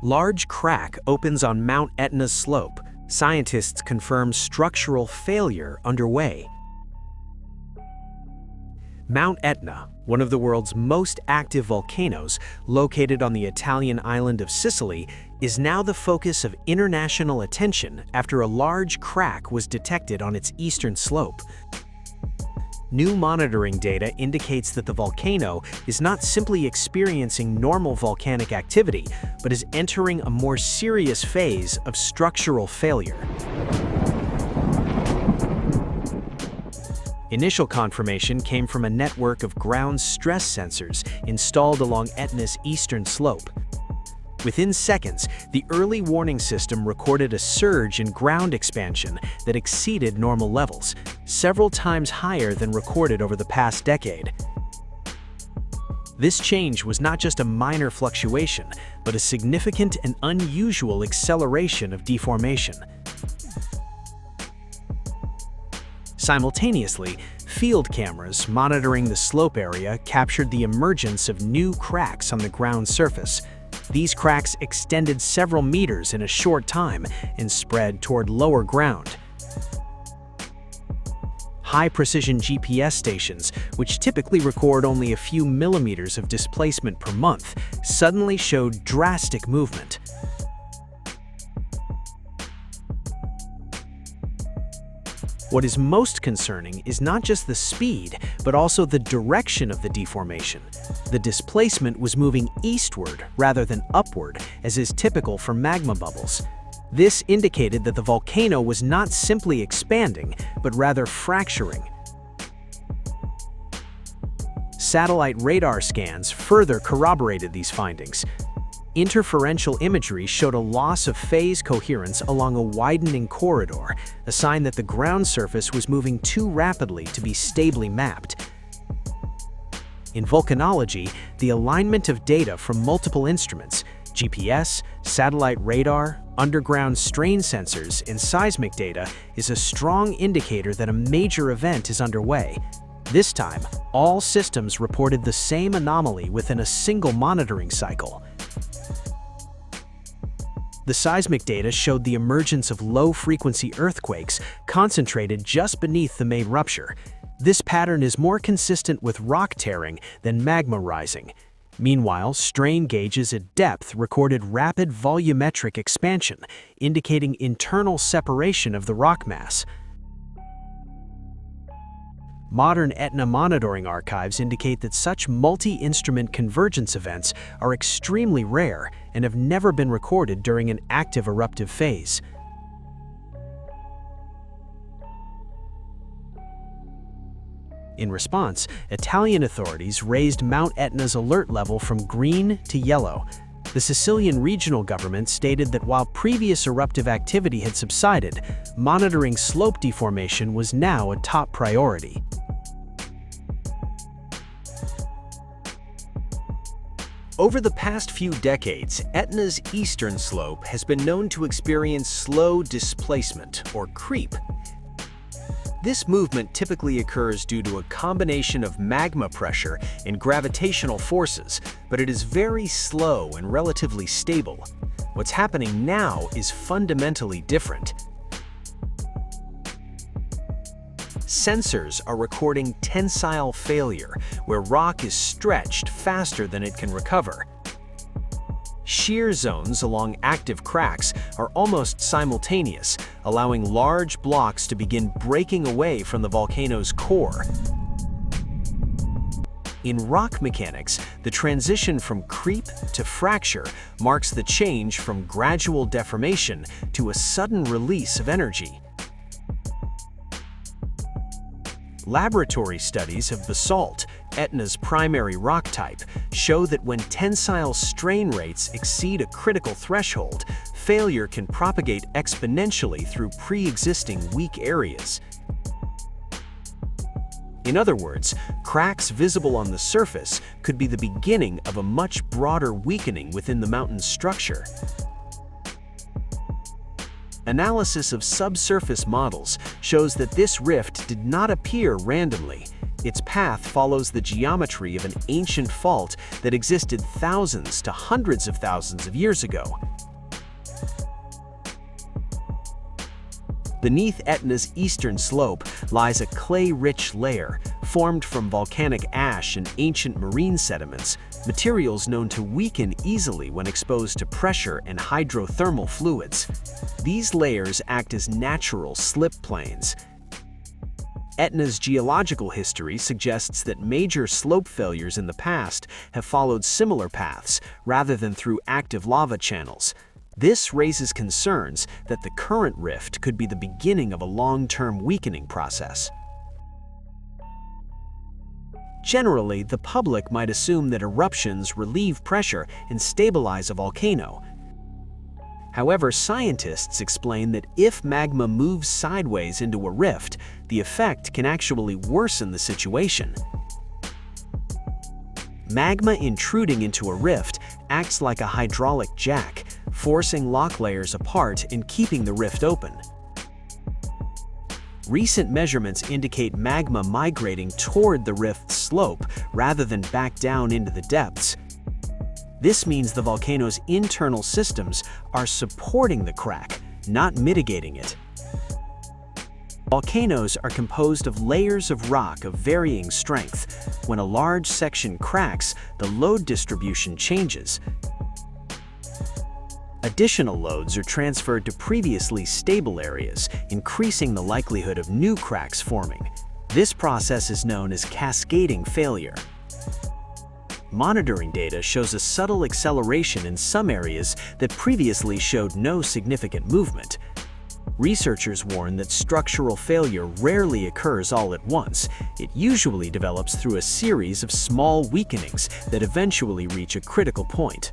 Large crack opens on Mount Etna's slope. Scientists confirm structural failure underway. Mount Etna, one of the world's most active volcanoes, located on the Italian island of Sicily, is now the focus of international attention after a large crack was detected on its eastern slope. New monitoring data indicates that the volcano is not simply experiencing normal volcanic activity, but is entering a more serious phase of structural failure. Initial confirmation came from a network of ground stress sensors installed along Etna's eastern slope. Within seconds, the early warning system recorded a surge in ground expansion that exceeded normal levels, several times higher than recorded over the past decade. This change was not just a minor fluctuation, but a significant and unusual acceleration of deformation. Simultaneously, field cameras monitoring the slope area captured the emergence of new cracks on the ground surface. These cracks extended several meters in a short time and spread toward lower ground. High-precision GPS stations, which typically record only a few millimeters of displacement per month, suddenly showed drastic movement. What is most concerning is not just the speed, but also the direction of the deformation. The displacement was moving eastward rather than upward, as is typical for magma bubbles. This indicated that the volcano was not simply expanding, but rather fracturing. Satellite radar scans further corroborated these findings. Interferential imagery showed a loss of phase coherence along a widening corridor, a sign that the ground surface was moving too rapidly to be stably mapped. In volcanology, the alignment of data from multiple instruments, GPS, satellite radar, underground strain sensors, and seismic data, is a strong indicator that a major event is underway. This time, all systems reported the same anomaly within a single monitoring cycle. The seismic data showed the emergence of low-frequency earthquakes concentrated just beneath the main rupture. This pattern is more consistent with rock tearing than magma rising. Meanwhile, strain gauges at depth recorded rapid volumetric expansion, indicating internal separation of the rock mass. Modern Etna monitoring archives indicate that such multi-instrument convergence events are extremely rare and have never been recorded during an active eruptive phase. In response, Italian authorities raised Mount Etna's alert level from green to yellow. The Sicilian regional government stated that while previous eruptive activity had subsided, monitoring slope deformation was now a top priority. Over the past few decades, Etna's eastern slope has been known to experience slow displacement, or creep. This movement typically occurs due to a combination of magma pressure and gravitational forces, but it is very slow and relatively stable. What's happening now is fundamentally different. Sensors are recording tensile failure, where rock is stretched faster than it can recover. Shear zones along active cracks are almost simultaneous, allowing large blocks to begin breaking away from the volcano's core. In rock mechanics, the transition from creep to fracture marks the change from gradual deformation to a sudden release of energy. Laboratory studies of basalt, Etna's primary rock type, show that when tensile strain rates exceed a critical threshold, failure can propagate exponentially through pre-existing weak areas. In other words, cracks visible on the surface could be the beginning of a much broader weakening within the mountain's structure. Analysis of subsurface models shows that this rift did not appear randomly. Its path follows the geometry of an ancient fault that existed thousands to hundreds of thousands of years ago. Beneath Etna's eastern slope lies a clay-rich layer formed from volcanic ash and ancient marine sediments, materials known to weaken easily when exposed to pressure and hydrothermal fluids. These layers act as natural slip planes. Etna's geological history suggests that major slope failures in the past have followed similar paths rather than through active lava channels. This raises concerns that the current rift could be the beginning of a long-term weakening process. Generally, the public might assume that eruptions relieve pressure and stabilize a volcano. However, scientists explain that if magma moves sideways into a rift, the effect can actually worsen the situation. Magma intruding into a rift acts like a hydraulic jack, forcing lock layers apart and keeping the rift open. Recent measurements indicate magma migrating toward the rift's slope rather than back down into the depths. This means the volcano's internal systems are supporting the crack, not mitigating it. Volcanoes are composed of layers of rock of varying strength. When a large section cracks, the load distribution changes. Additional loads are transferred to previously stable areas, increasing the likelihood of new cracks forming. This process is known as cascading failure. Monitoring data shows a subtle acceleration in some areas that previously showed no significant movement. Researchers warn that structural failure rarely occurs all at once. It usually develops through a series of small weakenings that eventually reach a critical point.